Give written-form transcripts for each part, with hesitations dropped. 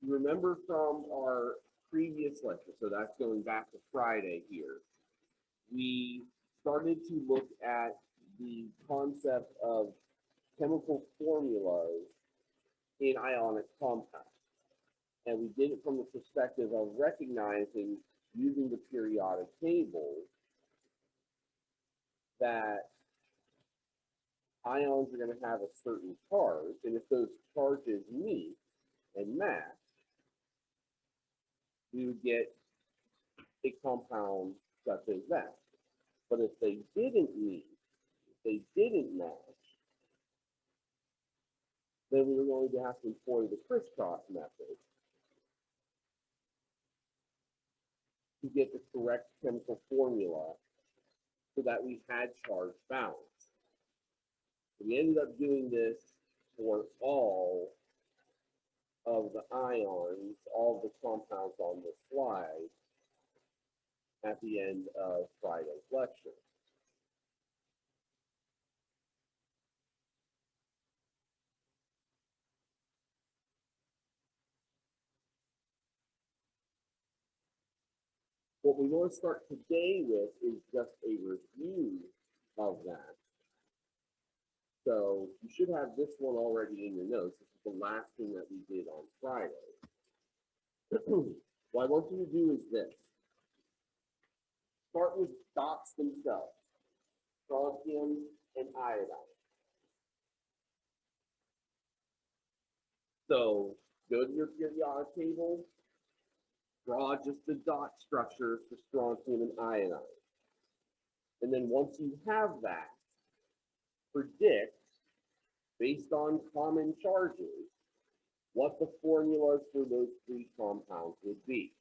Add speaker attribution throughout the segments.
Speaker 1: You remember from our previous lecture, so that's going back to Friday here, we started to look at the concept of chemical formulas in ionic compounds. And we did it from the perspective of recognizing, using the periodic table, that ions are going to have a certain charge, and if those charges meet and match, we would get a compound such as that. But if they didn't meet, if they didn't match, then we were going to have to employ the crisscross method to get the correct chemical formula so that we had charge balance. We ended up doing this for all of the ions, all of the compounds on the slide at the end of Friday's lecture. What we want to start today with is just a review of that. So you should have this one already in your notes. This is the last thing that we did on Friday. What I want you to do is this. Start with dots themselves, strontium and iodine. So go to your periodic table, draw just the dot structure for strontium and iodine. And then once you have that, predict, based on common charges, what the formulas for those three compounds would be.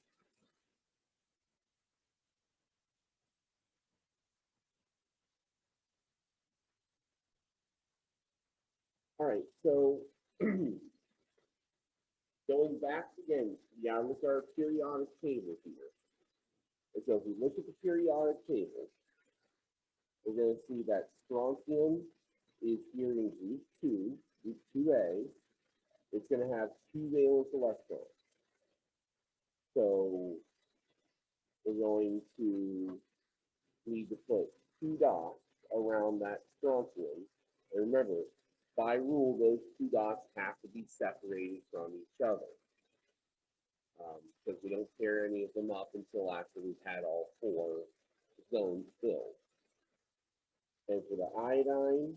Speaker 1: All right, so going back again, we gotta look at our periodic table here. And so if we look at the periodic table, we're going to see that strontium is here in group 2, group 2A. It's going to have 2 valence electrons. So we're going to need to put 2 dots around that strontium. And remember, by rule, those 2 dots have to be separated from each other, because we don't pair any of them up until after we've had all 4 zones filled. And for the iodine,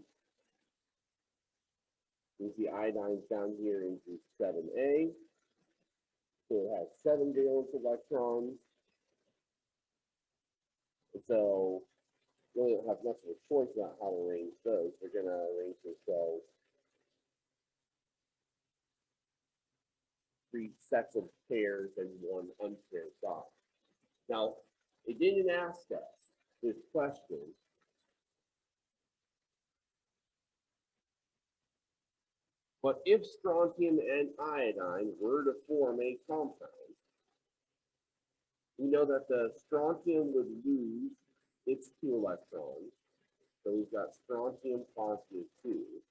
Speaker 1: you see iodine's down here in group 7A. So it has 7 valence electrons. And so we really don't have much of a choice about how to arrange those. They're going to arrange themselves 3 sets of pairs and 1 unpaired dot. Now, it didn't ask us this question, but if strontium and iodine were to form a compound, we know that the strontium would lose its 2 electrons. So we've got strontium positive 2.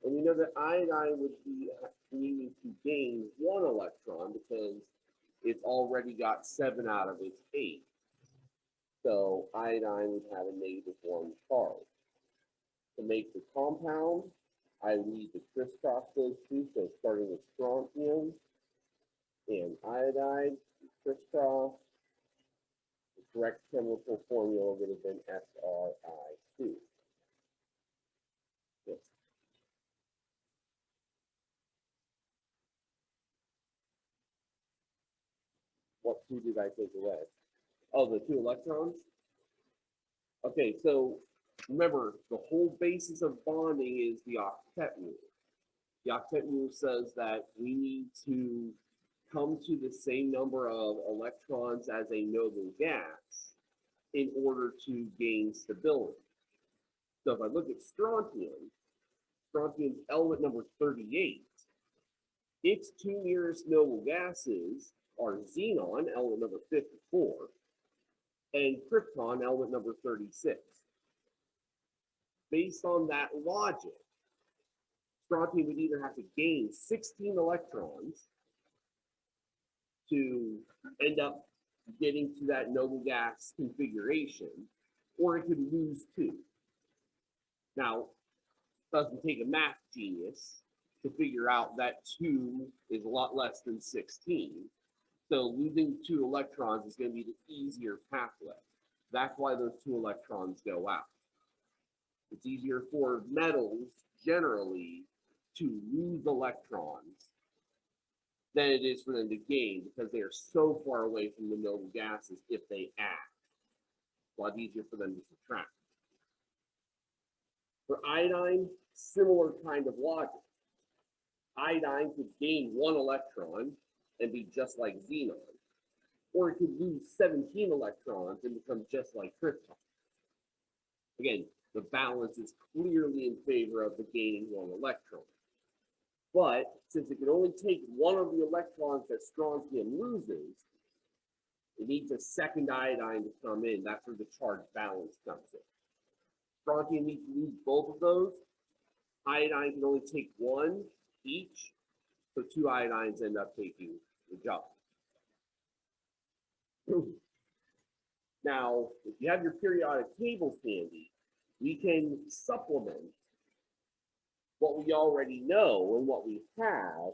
Speaker 1: And we know that iodine would be needing to gain 1 electron because it's already got 7 out of its 8. So iodine would have a -1 charge. To make the compound, I need to crisscross those 2. So starting with strontium and iodine, crisscross. The correct chemical formula would have been SRI2. Yes. What 2 did I take away? Oh, the 2 electrons? Okay, so remember, the whole basis of bonding is the Octet Move. The Octet Move says that we need to come to the same number of electrons as a noble gas in order to gain stability. So if I look at strontium, strontium's element number 38, its 2 nearest noble gases are xenon, element number 54, and krypton, element number 36. Based on that logic, strontium would either have to gain 16 electrons to end up getting to that noble gas configuration, or it could lose 2. Now, it doesn't take a math genius to figure out that 2 is a lot less than 16. So losing 2 electrons is going to be the easier pathway. That's why those 2 electrons go out. It's easier for metals generally to lose electrons than it is for them to gain, because they are so far away from the noble gases if they act. It's a lot easier for them to subtract. For iodine, similar kind of logic. Iodine could gain 1 electron and be just like xenon, or it could lose 17 electrons and become just like krypton. Again, the balance is clearly in favor of the gaining 1 electron. But since it can only take 1 of the electrons that strontium loses, it needs a second iodine to come in. That's where the charge balance comes in. Strontium needs to lose both of those. Iodine can only take 1 each, so 2 iodines end up taking the job. Now, if you have your periodic tables handy, we can supplement what we already know and what we have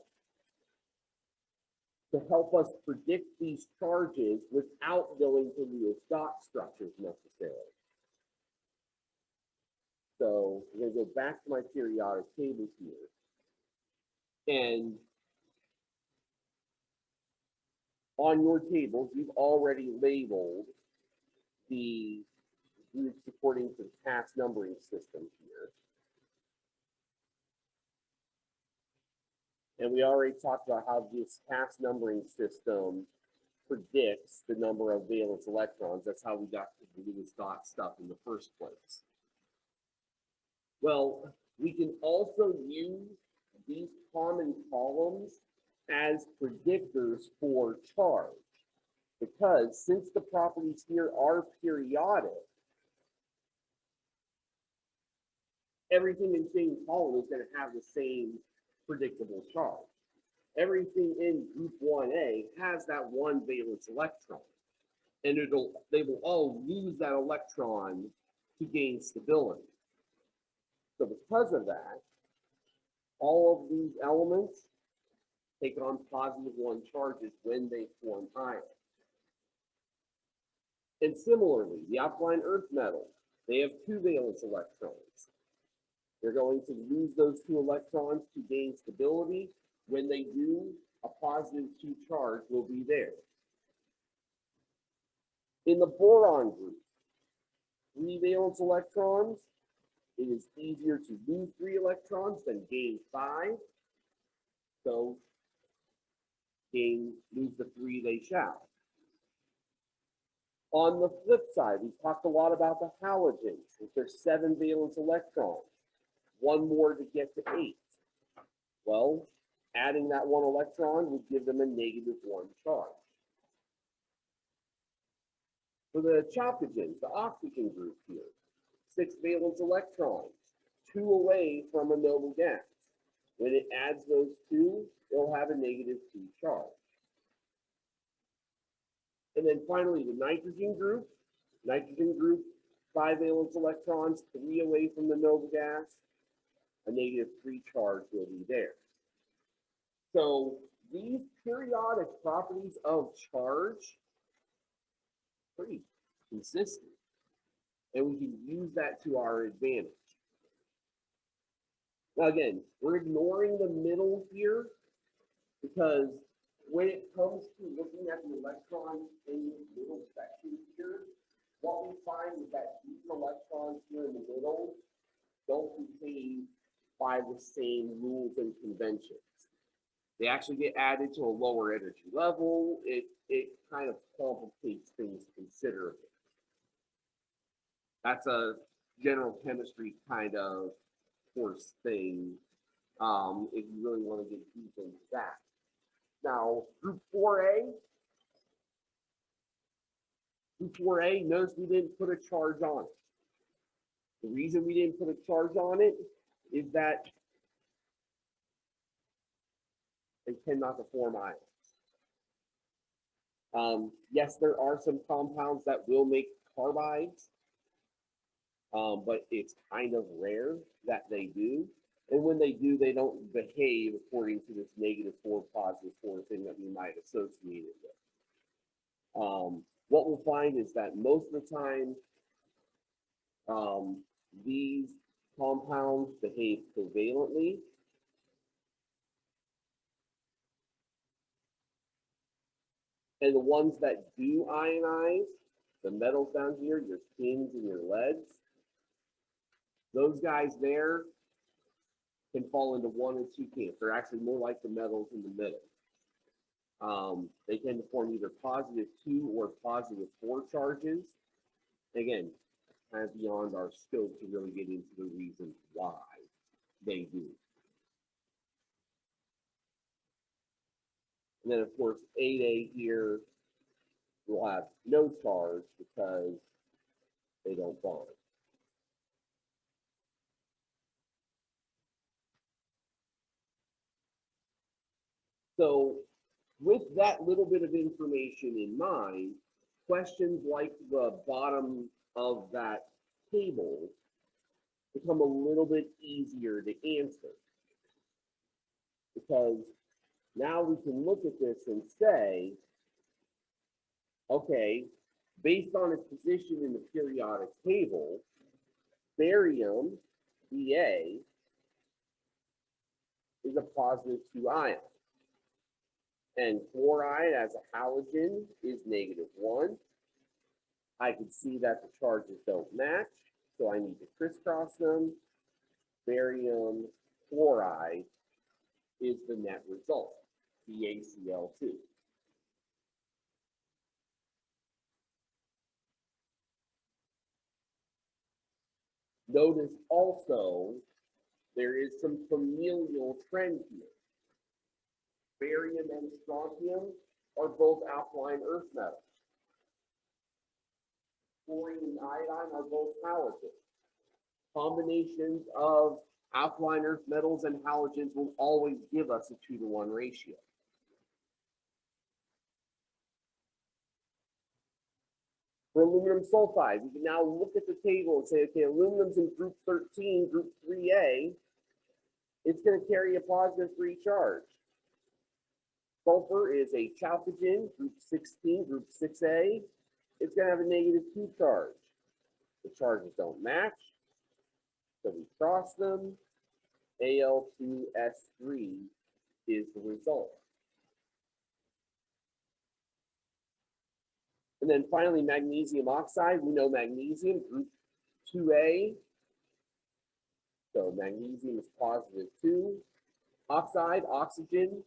Speaker 1: to help us predict these charges without going to Lewis dot structures necessarily. So I'm going to go back to my periodic table here. And on your tables, you've already labeled the groups according to the task numbering system here. And we already talked about how this task numbering system predicts the number of valence electrons. That's how we got to the Lewis dot stuff in the first place. Well, we can also use these common columns as predictors for charge, because since the properties here are periodic, everything in the same column is going to have the same predictable charge. Everything in group 1A has that 1 valence electron, and they will all lose that electron to gain stability. So because of that, all of these elements take on +1 charges when they form ions. And similarly, the alkaline earth metals, they have 2 valence electrons. They're going to lose those 2 electrons to gain stability. When they do, a +2 charge will be there. In the boron group, 3 valence electrons, it is easier to lose 3 electrons than gain 5. So lose the 3 they shall. On the flip side, we talked a lot about the halogens. If there's 7 valence electrons, 1 more to get to 8. Well, adding that 1 electron would give them a -1 charge. For the chalcogens, the oxygen group here, 6 valence electrons, 2 away from a noble gas. When it adds those 2, it'll have a -2 charge. And then finally, the nitrogen group, 5 valence electrons, 3 away from the noble gas, a -3 charge will be there. So these periodic properties of charge are pretty consistent, and we can use that to our advantage. Now again, we're ignoring the middle here because when it comes to looking at the electrons in this middle section here, what we find is that these electrons here in the middle don't behave by the same rules and conventions. They actually get added to a lower energy level. It kind of complicates things considerably. That's a general chemistry kind of course thing, if you really want to get deep into that. Now, group 4A. Group 4A, notice we didn't put a charge on it. The reason we didn't put a charge on it is that they tend not to form ions. Yes, there are some compounds that will make carbides, but it's kind of rare that they do. And when they do, they don't behave according to this -4, +4 thing that we might associate it with. What we'll find is that most of the time, these compounds behave covalently. And the ones that do ionize, the metals down here, your tins and your leads, those guys there can fall into one or two camps. They're actually more like the metals in the middle. They tend to form either +2 or +4 charges. Again, kind of beyond our scope to really get into the reasons why they do. And then, of course, 8A here will have no charge because they don't bond. So with that little bit of information in mind, questions like the bottom of that table become a little bit easier to answer. Because now we can look at this and say, okay, based on its position in the periodic table, barium, Ba, is a +2 ion. And chloride as a halogen is -1. I can see that the charges don't match, so I need to crisscross them. Barium chloride is the net result, BaCl2. Notice also there is some familial trend here. Barium and strontium are both alkaline earth metals. Chlorine and iodine are both halogens. Combinations of alkaline earth metals and halogens will always give us a 2-to-1 ratio. For aluminum sulfide, we can now look at the table and say, okay, aluminum's in group 13, group 3A. It's going to carry a +3 charge. Sulfur is a chalcogen, group 16, group 6A. It's going to have a -2 charge. The charges don't match, so we cross them. Al2S3 is the result. And then finally, magnesium oxide. We know magnesium, group 2A. So magnesium is +2. Oxide, oxygen,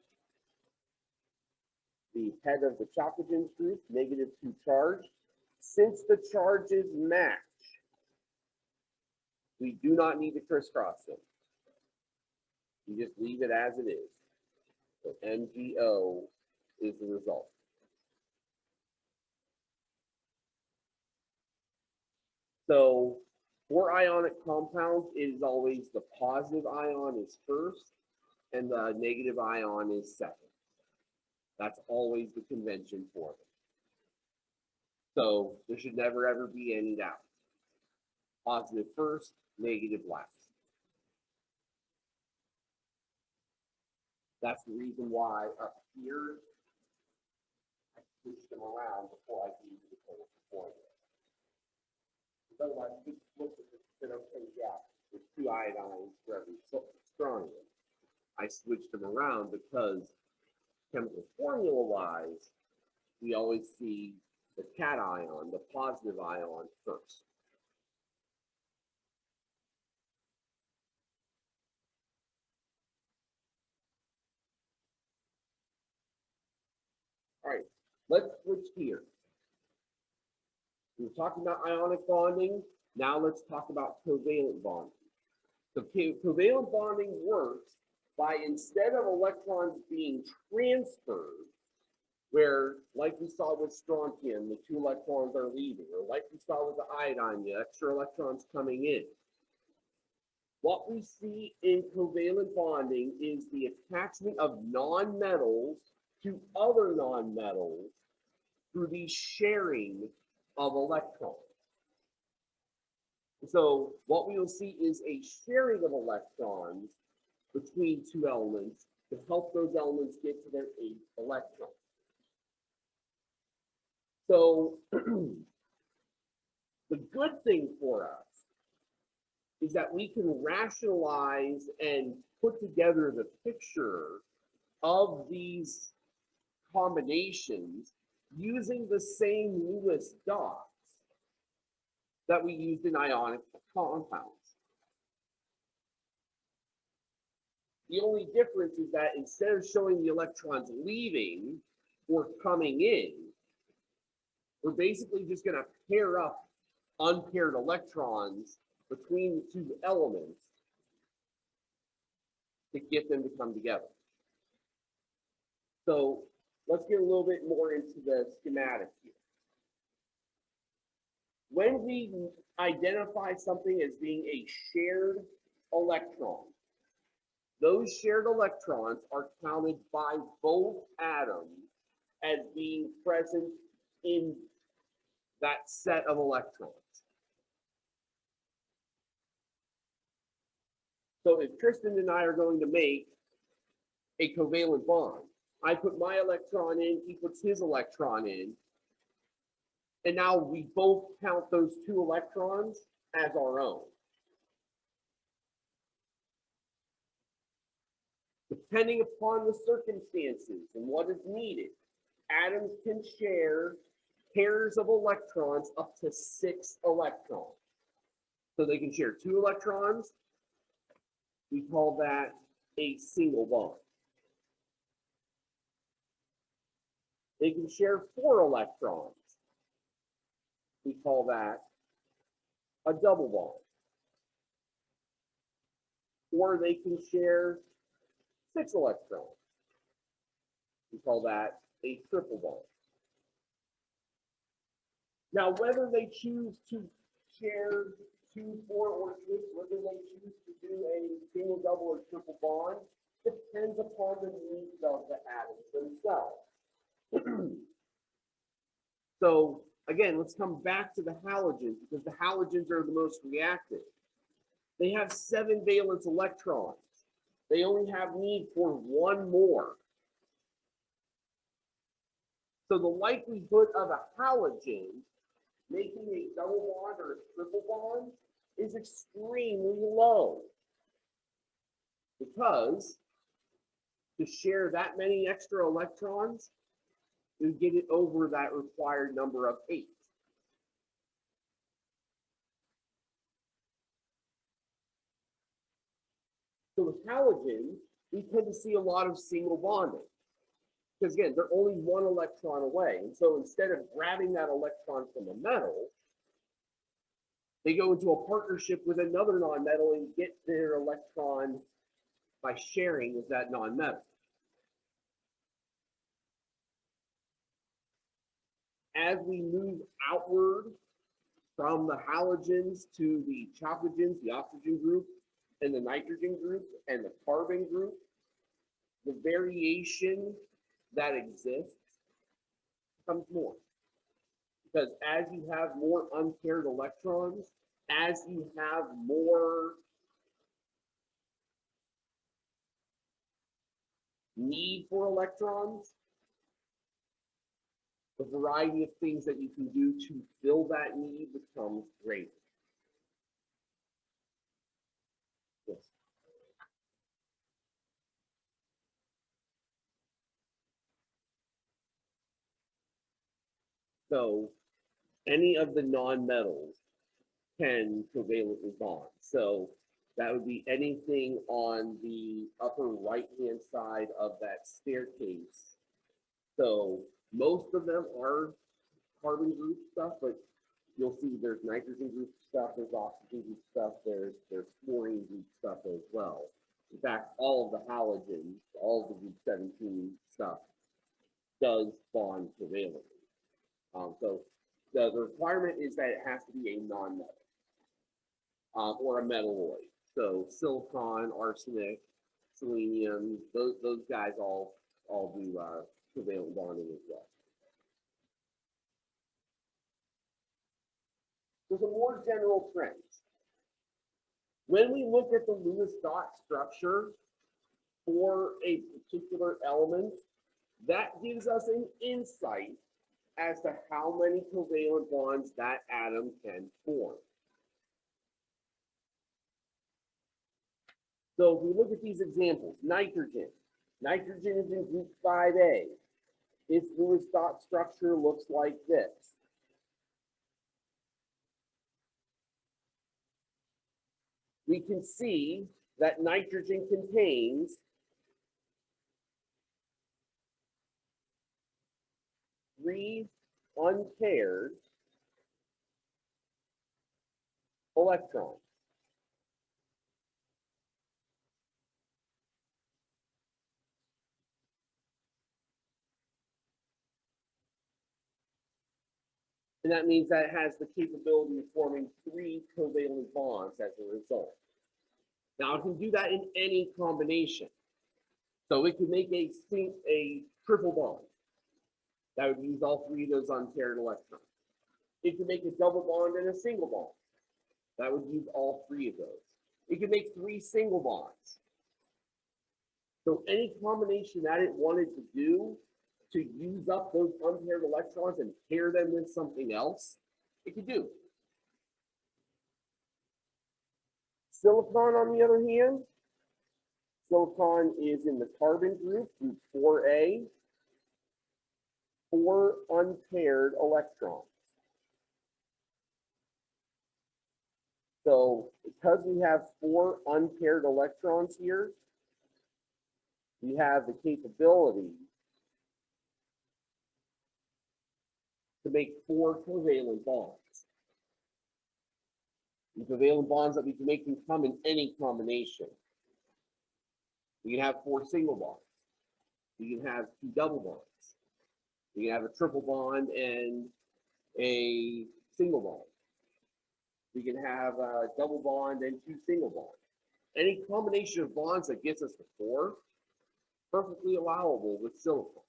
Speaker 1: the head of the chalcogen group, -2 charge. Since the charges match, we do not need to crisscross them. You just leave it as it is. So MgO is the result. So for ionic compounds, it is always the positive ion is first and the negative ion is second. That's always the convention for them. So there should never ever be any doubt. Positive first, negative last. That's the reason why up here, I switched them around before I gave you the total formula. Otherwise, you just look at this and say, okay, yeah, there's 2 iodines for every strontium. I switched them around because chemical formula-wise, we always see the cation, the positive ion first. All right, let's switch gears. We were talking about ionic bonding. Now let's talk about covalent bonding. So covalent bonding works by, instead of electrons being transferred, where, like we saw with strontium, the 2 electrons are leaving, or like we saw with the iodine, the extra electrons coming in. What we see in covalent bonding is the attachment of nonmetals to other nonmetals through the sharing of electrons. So what we will see is a sharing of electrons between two elements to help those elements get to their 8th electron. So the good thing for us is that we can rationalize and put together the picture of these combinations using the same Lewis dots that we used in ionic compounds. The only difference is that instead of showing the electrons leaving or coming in, we're basically just going to pair up unpaired electrons between the two elements to get them to come together. So let's get a little bit more into the schematic here. When we identify something as being a shared electron, those shared electrons are counted by both atoms as being present in that set of electrons. So if Tristan and I are going to make a covalent bond, I put my electron in, he puts his electron in, and now we both count those two electrons as our own. Depending upon the circumstances and what is needed, atoms can share pairs of electrons up to 6 electrons. So they can share 2 electrons. We call that a single bond. They can share 4 electrons. We call that a double bond. Or they can share 6 electrons. We call that a triple bond. Now, whether they choose to share 2, 4, or 6, whether they choose to do a single, double, or triple bond, depends upon the needs of the atoms themselves. So, again, let's come back to the halogens, because the halogens are the most reactive. They have 7 valence electrons. They only have need for 1 more. So the likelihood of a halogen making a double bond or a triple bond is extremely low, because to share that many extra electrons, you get it over that required number of 8. So with halogens, we tend to see a lot of single bonding, because again, they're only 1 electron away. And so instead of grabbing that electron from a metal, they go into a partnership with another nonmetal and get their electron by sharing with that nonmetal. As we move outward from the halogens to the chalcogens, the oxygen group, and the nitrogen group, and the carbon group, the variation that exists becomes more. Because as you have more unpaired electrons, as you have more need for electrons, the variety of things that you can do to fill that need becomes greater. Yes. So any of the nonmetals can covalently bond. So that would be anything on the upper right-hand side of that staircase. So most of them are carbon group stuff, but you'll see there's nitrogen group stuff, there's oxygen group stuff, there's fluorine group stuff as well. In fact, all of the halogens, all of the group 17 stuff does bond covalently. So the requirement is that it has to be a non-metal or a metalloid. So silicon, arsenic, selenium, those guys all do covalent bonding as well. So some more general trends. When we look at the Lewis dot structure for a particular element, that gives us an insight as to how many covalent bonds that atom can form. So if we look at these examples, nitrogen. Nitrogen is in group 5A. Its Lewis dot structure looks like this. We can see that nitrogen contains 3 unpaired electrons. And that means that it has the capability of forming 3 covalent bonds as a result. Now it can do that in any combination. So it could make a triple bond. That would use all 3 of those unpaired electrons. It could make a double bond and a single bond. That would use all 3 of those. It could make 3 single bonds. So any combination that it wanted to do to use up those unpaired electrons and pair them with something else, it could do. Silicon, on the other hand, silicon is in the carbon group, group 4A, 4 unpaired electrons. So because we have 4 unpaired electrons here, we have the capability to make 4 covalent bonds. The covalent bonds that we can make can come in any combination. We can have 4 single bonds. We can have 2 double bonds. We can have a triple bond and a single bond. We can have a double bond and 2 single bonds. Any combination of bonds that gets us to 4, perfectly allowable with silicon.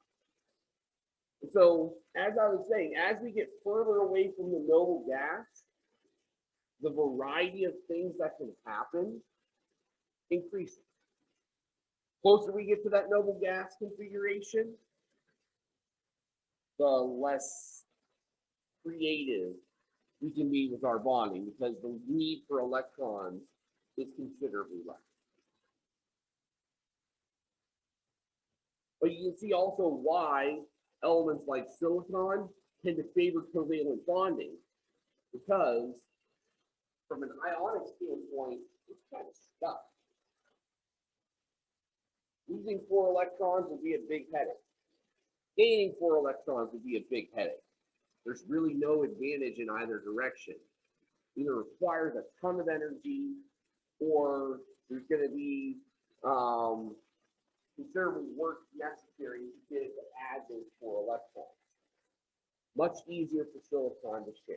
Speaker 1: And so, as I was saying, as we get further away from the noble gas, the variety of things that can happen increases. Closer we get to that noble gas configuration, the less creative we can be with our bonding, because the need for electrons is considerably less. But you can see also why elements like silicon tend to favor covalent bonding, because from an ionic standpoint, it's kind of stuck. Losing 4 electrons would be a big headache. Gaining 4 electrons would be a big headache. There's really no advantage in either direction. Either requires a ton of energy, or there's going to be considerable work necessary to get it to add those 4 electrons. Much easier for silicon to share.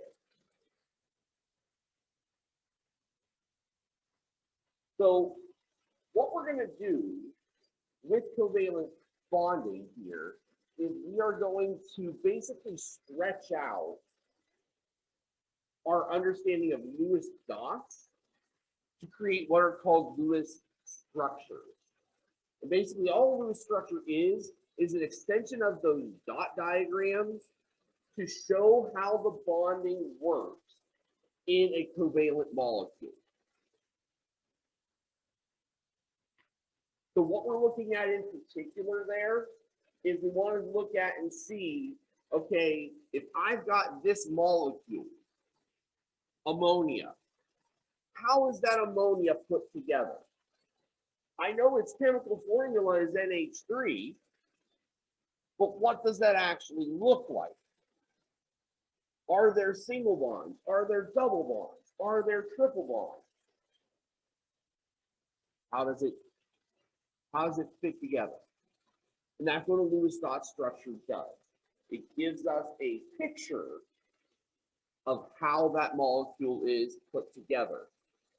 Speaker 1: So what we're going to do with covalent bonding here is we are going to basically stretch out our understanding of Lewis dots to create what are called Lewis structures. And basically all a Lewis structure is an extension of those dot diagrams to show how the bonding works in a covalent molecule. So what we're looking at in particular there is we want to look at and see, okay, if I've got this molecule, ammonia, how is that ammonia put together? I know its chemical formula is NH3, but what does that actually look like? Are there single bonds? Are there double bonds? Are there triple bonds? How does it fit together? And that's what a Lewis dot structure does. It gives us a picture of how that molecule is put together.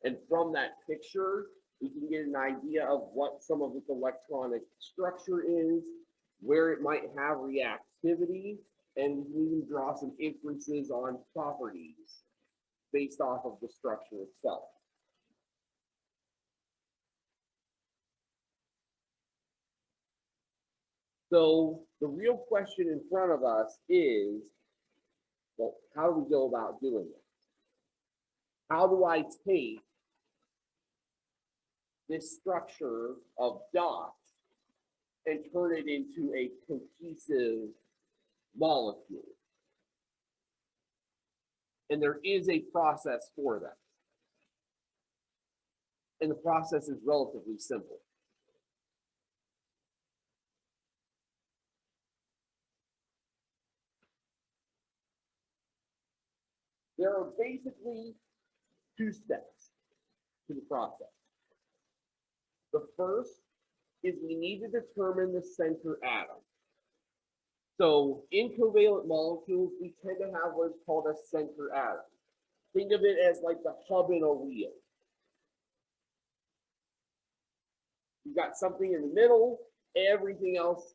Speaker 1: And from that picture, we can get an idea of what some of its electronic structure is, where it might have reactivity, and we can draw some inferences on properties based off of the structure itself. So the real question in front of us is, well, how do we go about doing it? How do I take this structure of dots and turn it into a cohesive molecule? And there is a process for that. And the process is relatively simple. There are basically two steps to the process. The first is we need to determine the center atom. So in covalent molecules, we tend to have what's called a center atom. Think of it as like the hub in a wheel. You've got something in the middle, everything else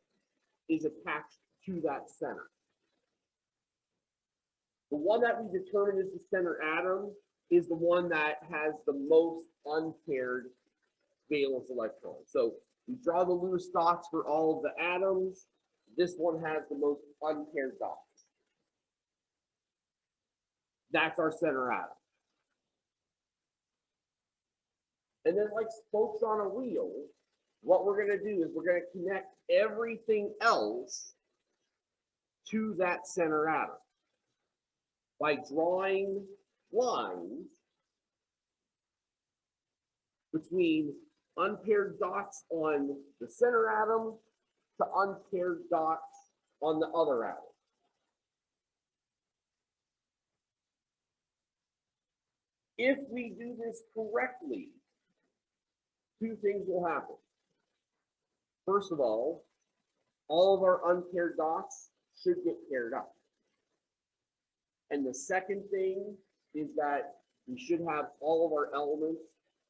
Speaker 1: is attached to that center. The one that we determine is the center atom is the one that has the most unpaired valence electrons. So we draw the Lewis dots for all of the atoms. This one has the most unpaired dots. That's our center atom. And then like spokes on a wheel, what we're going to do is we're going to connect everything else to that center atom by drawing lines between unpaired dots on the center atom to unpaired dots on the other atom. If we do this correctly, two things will happen. First of all of our unpaired dots should get paired up. And the second thing is that we should have all of our elements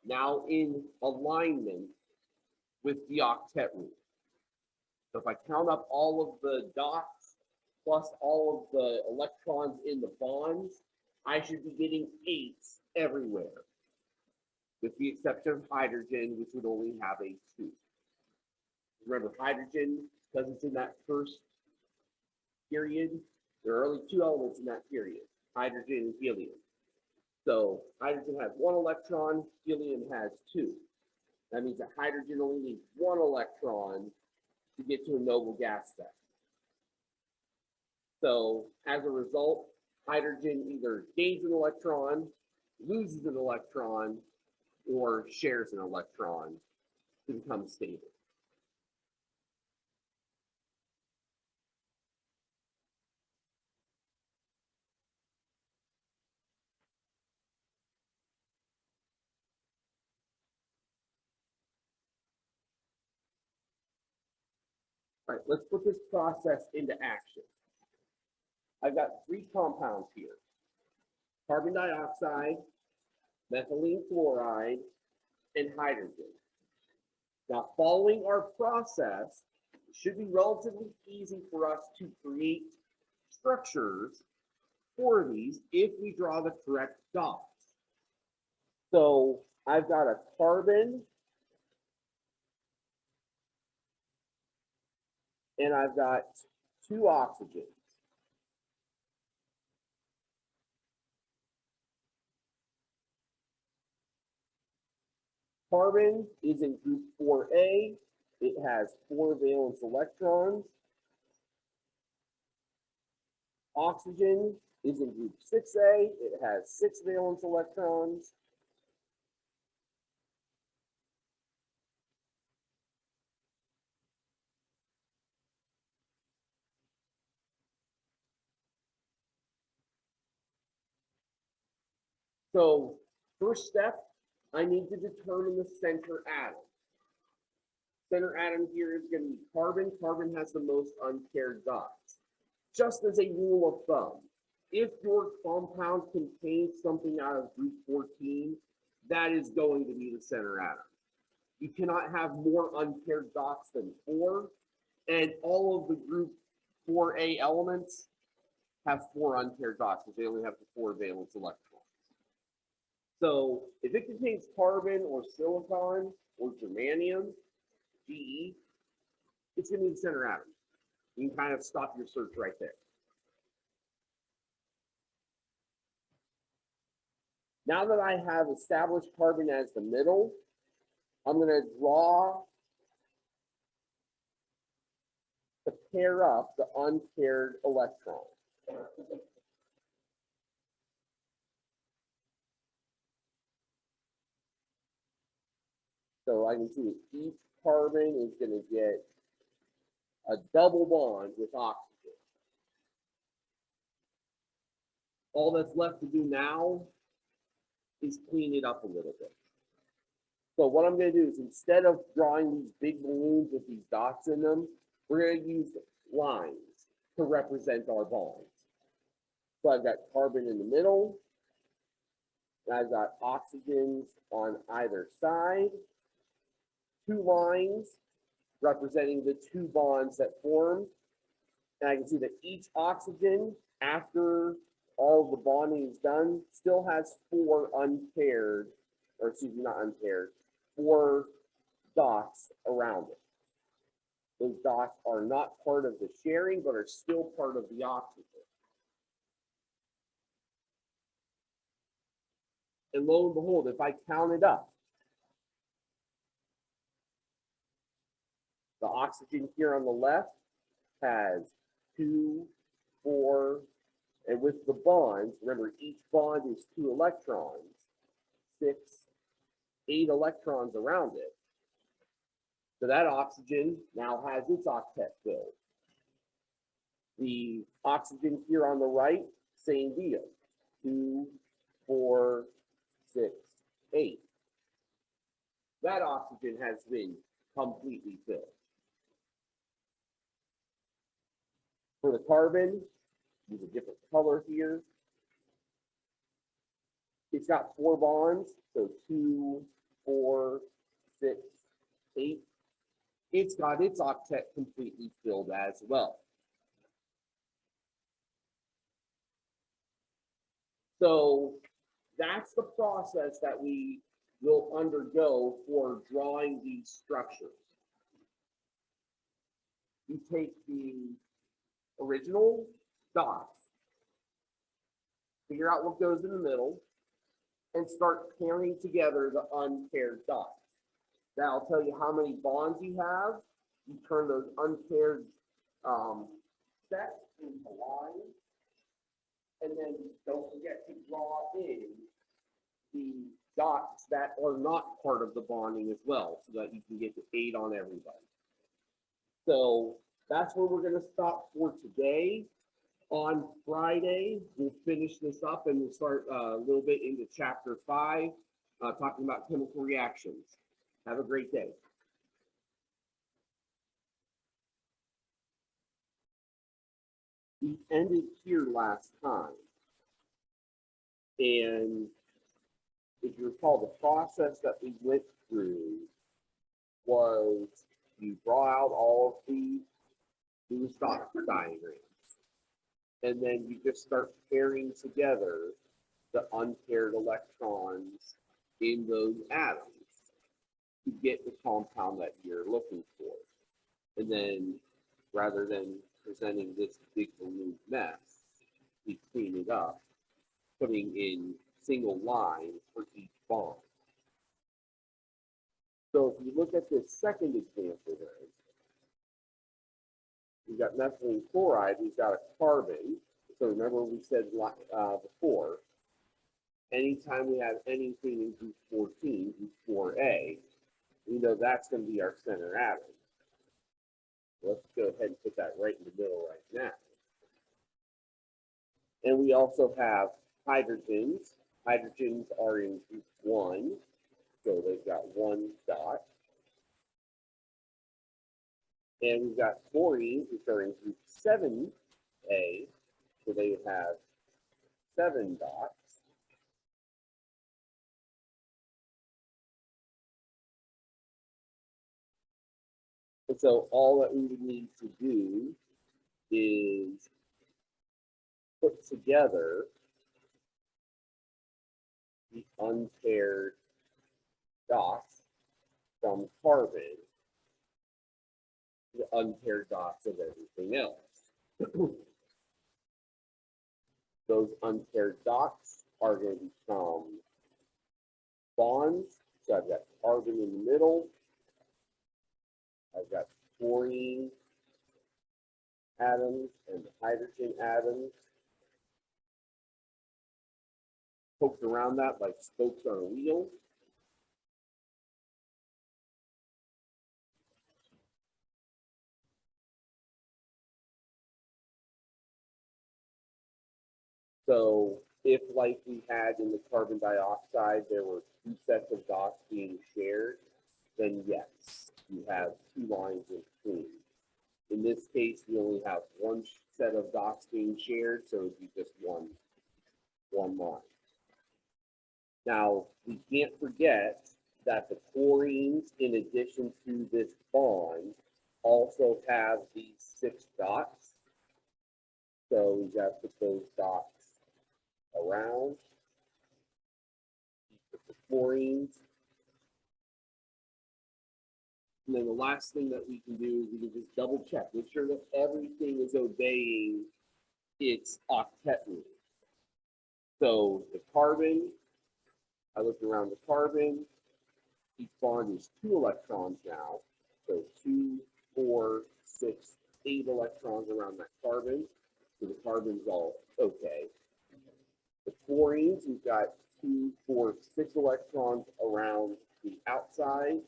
Speaker 1: now in alignment with the octet rule. So if I count up all of the dots plus all of the electrons in the bonds, I should be getting 8s everywhere, with the exception of hydrogen, which would only have a 2. Remember, hydrogen, because it's in that first period, there are only 2 elements in that period, hydrogen and helium. So hydrogen has 1 electron, helium has 2. That means that hydrogen only needs 1 electron to get to a noble gas state. So as a result, hydrogen either gains an electron, loses an electron, or shares an electron to become stable. All right, let's put this process into action. I've got 3 compounds here: carbon dioxide, methylene chloride, and hydrogen. Now, following our process, it should be relatively easy for us to create structures for these if we draw the correct dots. So I've got a carbon, and I've got 2 oxygens. Carbon is in group 4A. It has 4 valence electrons. Oxygen is in group 6A. It has 6 valence electrons. So first step, I need to determine the center atom. Center atom here is going to be carbon. Carbon has the most unpaired dots. Just as a rule of thumb, if your compound contains something out of group 14, that is going to be the center atom. You cannot have more unpaired dots than 4, and all of the group 4A elements have 4 unpaired dots because they only have the 4 valence electrons. So if it contains carbon or silicon or germanium, Ge, it's going to be the center atom. You can kind of stop your search right there. Now that I have established carbon as the middle, I'm going to draw to pair up the unpaired electron. So I can see that each carbon is going to get a double bond with oxygen. All that's left to do now is clean it up a little bit. So what I'm going to do is, instead of drawing these big balloons with these dots in them, we're going to use lines to represent our bonds. So I've got carbon in the middle, and I've got oxygens on either side, two lines representing the two bonds that formed. And I can see that each oxygen, after all the bonding is done, still has four unpaired, or excuse me, not unpaired, four dots around it. Those dots are not part of the sharing, but are still part of the oxygen. And lo and behold, if I count it up, the oxygen here on the left has 2, 4, and with the bonds, remember each bond is 2 electrons, 6, 8 electrons around it. So that oxygen now has its octet filled. The oxygen here on the right, same deal. 2, 4, 6, 8. That oxygen has been completely filled. For the carbon, use a different color here. It's got 4 bonds, so 2, 4, 6, 8. It's got its octet completely filled as well. So that's the process that we will undergo for drawing these structures. You take the original dots, figure out what goes in the middle, and start pairing together the unpaired dots. That'll tell you how many bonds you have. You turn those unpaired sets into lines. And then don't forget to draw in the dots that are not part of the bonding as well, so that you can get the 8 on everybody. So that's where we're going to stop for today. On Friday, we'll finish this up and we'll start a little bit into chapter 5, talking about chemical reactions. Have a great day. We ended here last time. And if you recall, the process that we went through was you draw out all of the stock diagrams. And then you just start pairing together the unpaired electrons in those atoms to get the compound that you're looking for. And then rather than presenting this big balloon mess, we clean it up, putting in single lines for each bond. So if you look at this second example then, we've got methylene chloride, we've got a carbon. So remember we said before, anytime we have anything in group 14, group 4A, we know that's going to be our center atom. Let's go ahead and put that right in the middle right now. And we also have hydrogens. Hydrogens are in group 1, so they've got 1 dot. And we've got chlorines, which are in group 7A, so they would have 7 dots. And so all that we would need to do is put together the unpaired dots from carbon, the unpaired dots of everything else. Those unpaired dots are going to become bonds. So I've got carbon in the middle. I've got chlorine atoms and hydrogen atoms poked around that like spokes on a wheel. So if, like we had in the carbon dioxide, there were two sets of dots being shared, then yes, you have two lines in between. In this case, we only have one set of dots being shared, so it would be just one line. Now, we can't forget that the chlorines, in addition to this bond, also have these 6 dots. So we got to put those dots around each of the chlorines. And then the last thing that we can do is we can just double check, make sure that everything is obeying its octet rule. So the carbon, I look around the carbon, each bond is 2 electrons now. So 2, 4, 6, 8 electrons around that carbon. So the carbon's all okay. The chlorines, we've got 2, 4, 6 electrons around the outside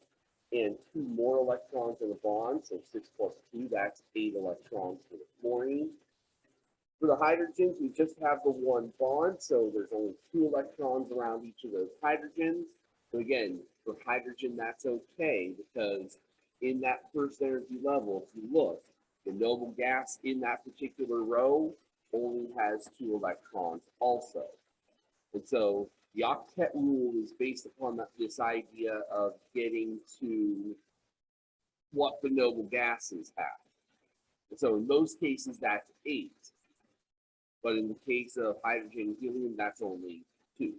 Speaker 1: and 2 more electrons in the bond. So 6 plus 2, that's 8 electrons for the chlorine. For the hydrogens, we just have the one bond, so there's only 2 electrons around each of those hydrogens. So again, for hydrogen, that's okay because in that first energy level, if you look, the noble gas in that particular row only has 2 electrons also. And so the octet rule is based upon this idea of getting to what the noble gases have. And so in most cases, that's 8. But in the case of hydrogen and helium, that's only 2.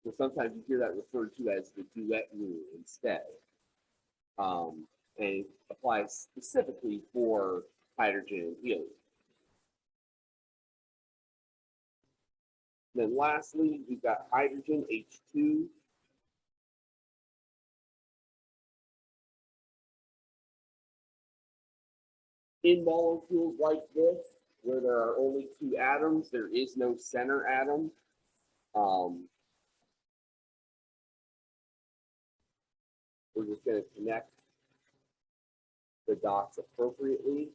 Speaker 1: So sometimes you hear that referred to as the duet rule instead. And it applies specifically for hydrogen and helium. Then lastly, we've got hydrogen, H2. In molecules like this, where there are only 2 atoms, there is no center atom. We're just going to connect the dots appropriately.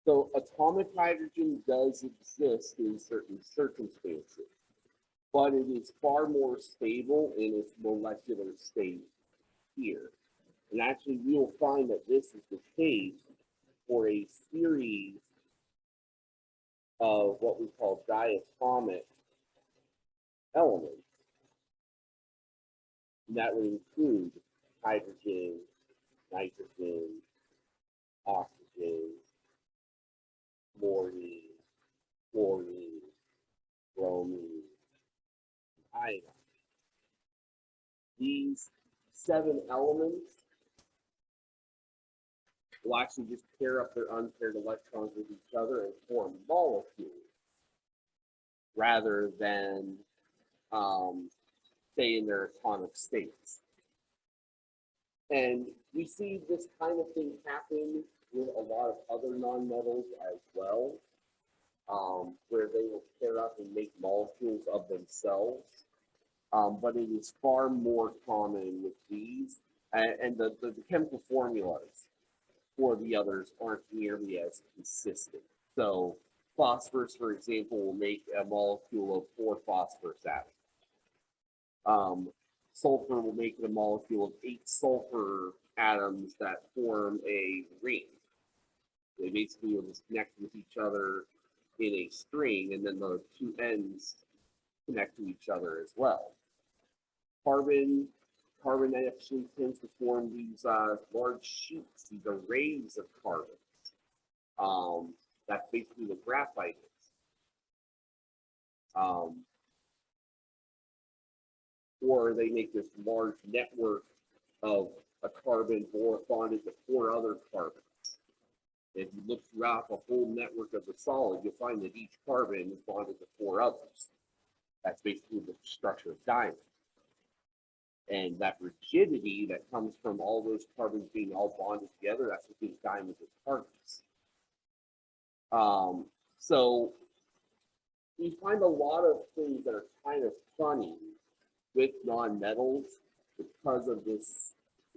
Speaker 1: So atomic hydrogen does exist in certain circumstances, but it is far more stable in its molecular state here. And actually, we will find that this is the case for a series of what we call diatomic elements. And that would include hydrogen, nitrogen, oxygen, fluorine, chlorine, bromine, iodine. These 7 elements will actually just pair up their unpaired electrons with each other and form molecules rather than stay in their atomic states. And we see this kind of thing happen with a lot of other nonmetals as well, where they will pair up and make molecules of themselves. But it is far more common with these, and the chemical formulas for the others aren't nearly as consistent. So phosphorus, for example, will make a molecule of 4 phosphorus atoms. Sulfur will make a molecule of 8 sulfur atoms that form a ring. They basically will just connect with each other in a string, and then the two ends connect to each other as well. Carbon actually tends to form these large sheets, these arrays of carbons. That's basically what graphite is. Or they make this large network of a carbon bonded to 4 other carbons. If you look throughout the whole network of the solid, you'll find that each carbon is bonded to 4 others. That's basically the structure of diamond. And that rigidity that comes from all those carbons being all bonded together, that's what gives diamonds its hardness. So you find a lot of things that are kind of funny with non-metals because of this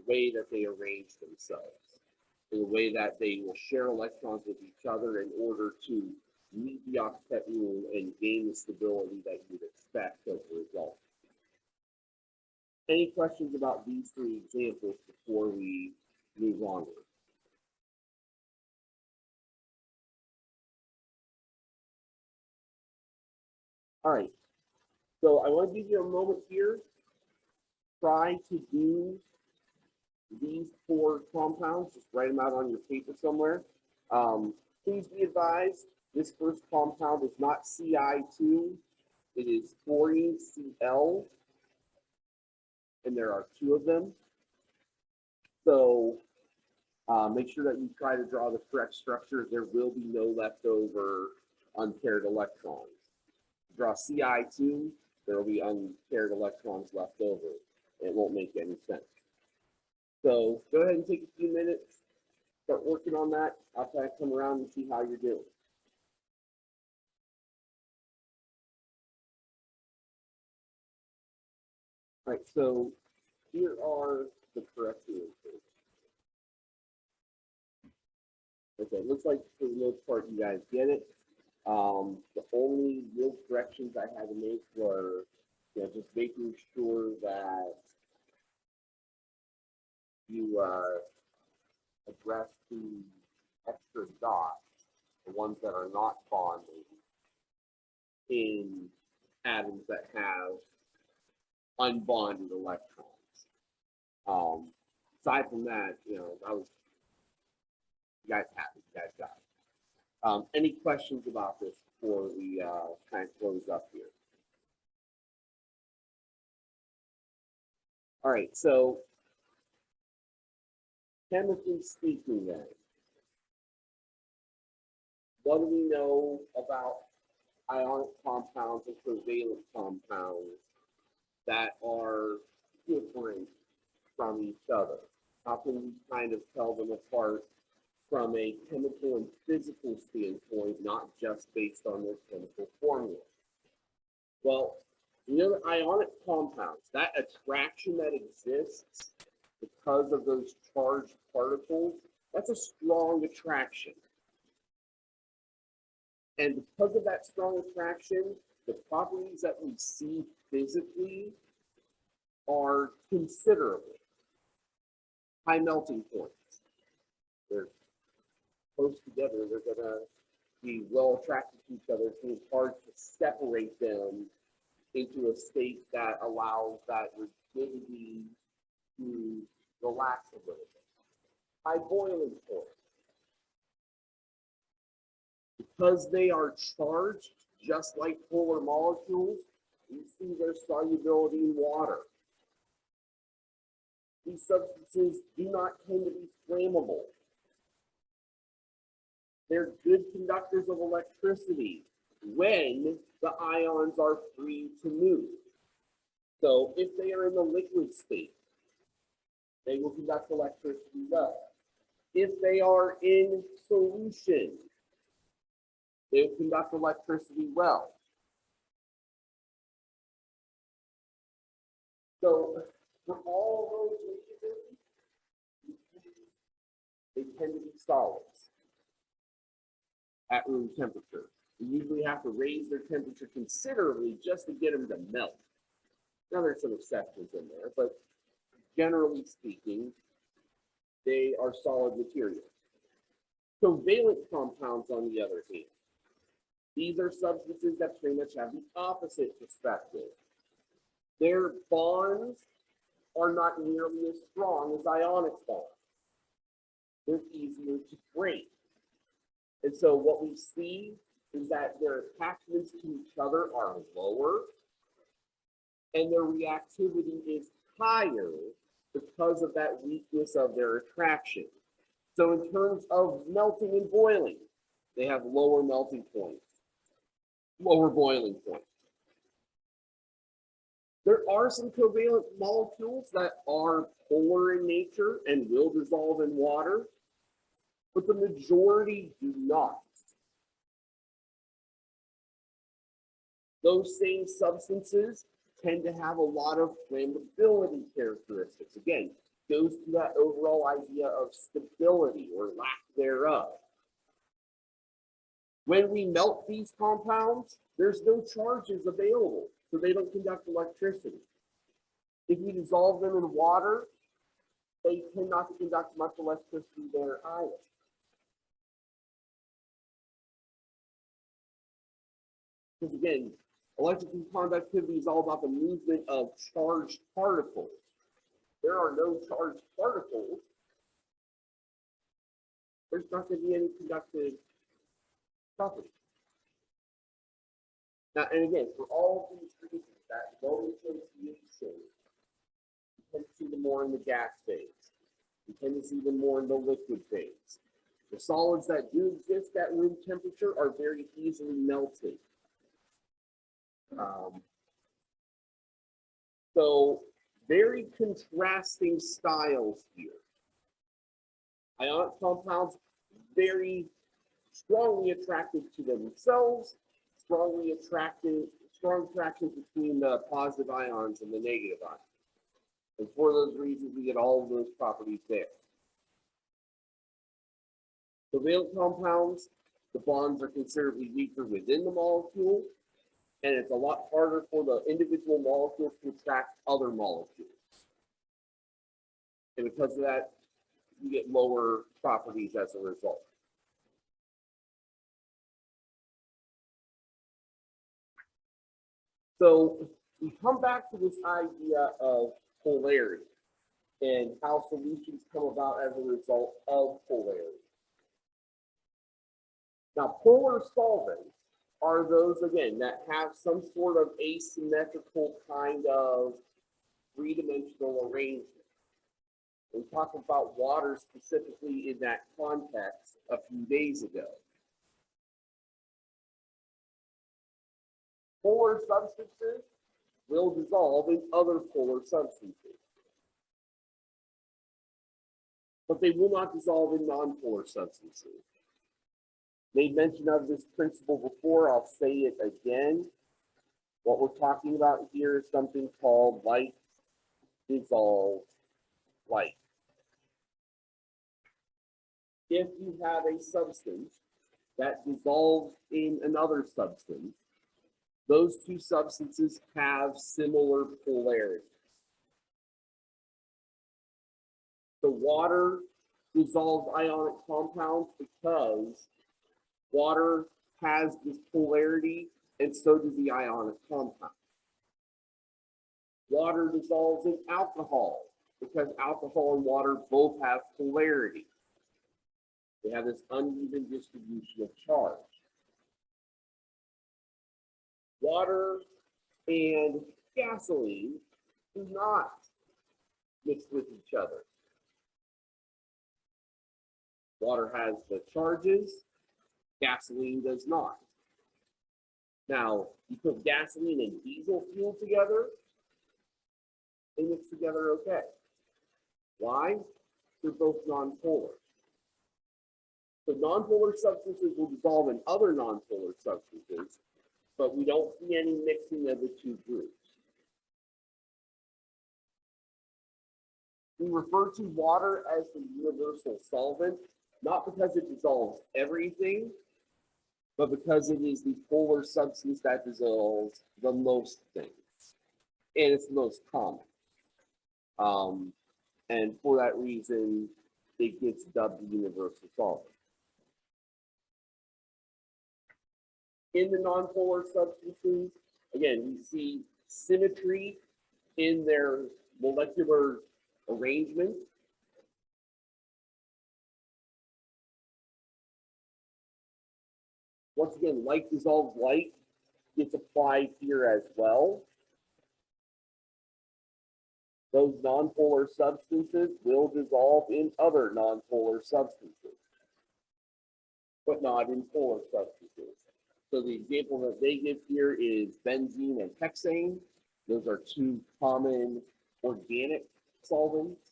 Speaker 1: way that they arrange themselves, in the way that they will share electrons with each other in order to meet the octet rule and gain the stability that you'd expect as a result. Any questions about these 3 examples before we move onward? All right, so I want to give you a moment here. Try to do these 4 compounds, just write them out on your paper somewhere. Please be advised, this first compound is not Ci2, it is chlorine Cl, and there are 2 of them. So make sure that you try to draw the correct structure. There will be no leftover unpaired electrons. Draw Ci2, there will be unpaired electrons left over. It won't make any sense. So go ahead and take a few minutes, start working on that. I'll try to come around and see how you're doing. All right, so here are the correct answers. Okay, looks like for the most part you guys get it. The only real corrections I had to make were, just making sure that you address the extra dots, the ones that are not bonding, in atoms that have unbonded electrons. Aside from that, that was, you guys happy, you guys got it. Any questions about this before we kind of close up here? All right, so chemically speaking then, what do we know about ionic compounds and covalent compounds that are different from each other? How can we kind of tell them apart from a chemical and physical standpoint, not just based on their chemical formula? Well, the ionic compounds, that attraction that exists because of those charged particles, that's a strong attraction. And because of that strong attraction, the properties that we see physically are considerable. High melting points. They're close together. They're going to be well attracted to each other. So it's hard to separate them into a state that allows that rigidity to relax a little bit. High boiling point. Because they are charged just like polar molecules, you see their solubility in water. These substances do not tend to be flammable. They're good conductors of electricity when the ions are free to move. So if they are in the liquid state, they will conduct electricity well. If they are in solution, they will conduct electricity well. So for all those reasons, they tend to be solids at room temperature. You usually have to raise their temperature considerably just to get them to melt. Now there's some exceptions in there, but generally speaking, they are solid materials. Covalent compounds, on the other hand, These are substances that pretty much have the opposite perspective. Their bonds are not nearly as strong as ionic bonds. They're easier to break. And so what we see is that their attachments to each other are lower and their reactivity is higher because of that weakness of their attraction. So in terms of melting and boiling, they have lower melting points, lower boiling points. There are some covalent molecules that are polar in nature and will dissolve in water, but the majority do not. Those same substances tend to have a lot of flammability characteristics. Again, goes to that overall idea of stability or lack thereof. When we melt these compounds, there's no charges available, so they don't conduct electricity. If we dissolve them in water, they tend not to conduct much electricity there either. Because again, electrical conductivity is all about the movement of charged particles. There are no charged particles. There's not going to be any conductive property. Now, and again, for all of these reasons, that low association, you tend to see them more in the gas phase. You tend to see them more in the liquid phase. The solids that do exist at room temperature are very easily melted. So very contrasting styles here. Ionic compounds, very strongly attracted to themselves, strong attractions between the positive ions and the negative ions. And for those reasons, we get all of those properties there. Covalent compounds, the bonds are considerably weaker within the molecule, and it's a lot harder for the individual molecules to attract other molecules. And because of that, you get lower properties as a result. So we come back to this idea of polarity and how solutions come about as a result of polarity. Now, polar solvents are those, again, that have some sort of asymmetrical kind of three-dimensional arrangement. We talked about water specifically in that context a few days ago. Polar substances will dissolve in other polar substances, but they will not dissolve in non-polar substances. Made mention of this principle before, I'll say it again. What we're talking about here is something called light dissolved light. If you have a substance that dissolves in another substance, those two substances have similar polarities. The water dissolves ionic compounds because water has this polarity, and so does the ionic compound. Water dissolves in alcohol because alcohol and water both have polarity. They have this uneven distribution of charge. Water and gasoline do not mix with each other. Water has the charges, gasoline does not. Now, you put gasoline and diesel fuel together, they mix together okay. Why? They're both nonpolar. So nonpolar substances will dissolve in other nonpolar substances, but we don't see any mixing of the two groups. We refer to water as the universal solvent, not because it dissolves everything, but because it is the polar substance that dissolves the most things, and it's the most common. And for that reason, it gets dubbed the universal solvent. in the nonpolar substances, again, we see symmetry in their molecular arrangement. Once again, light dissolves light gets applied here as well. Those nonpolar substances will dissolve in other nonpolar substances, but not in polar substances. So the example that they give here is benzene and hexane. Those are two common organic solvents.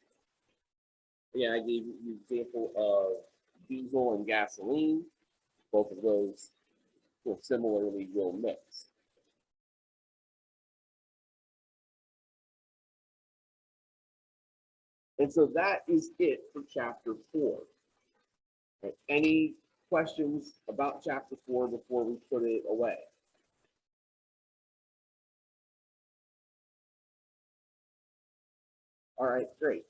Speaker 1: Again, I gave you the example of diesel and gasoline. Both of those will similarly will mix. And so that is it for chapter 4. Right. Any questions about chapter 4 before we put it away? All right, great.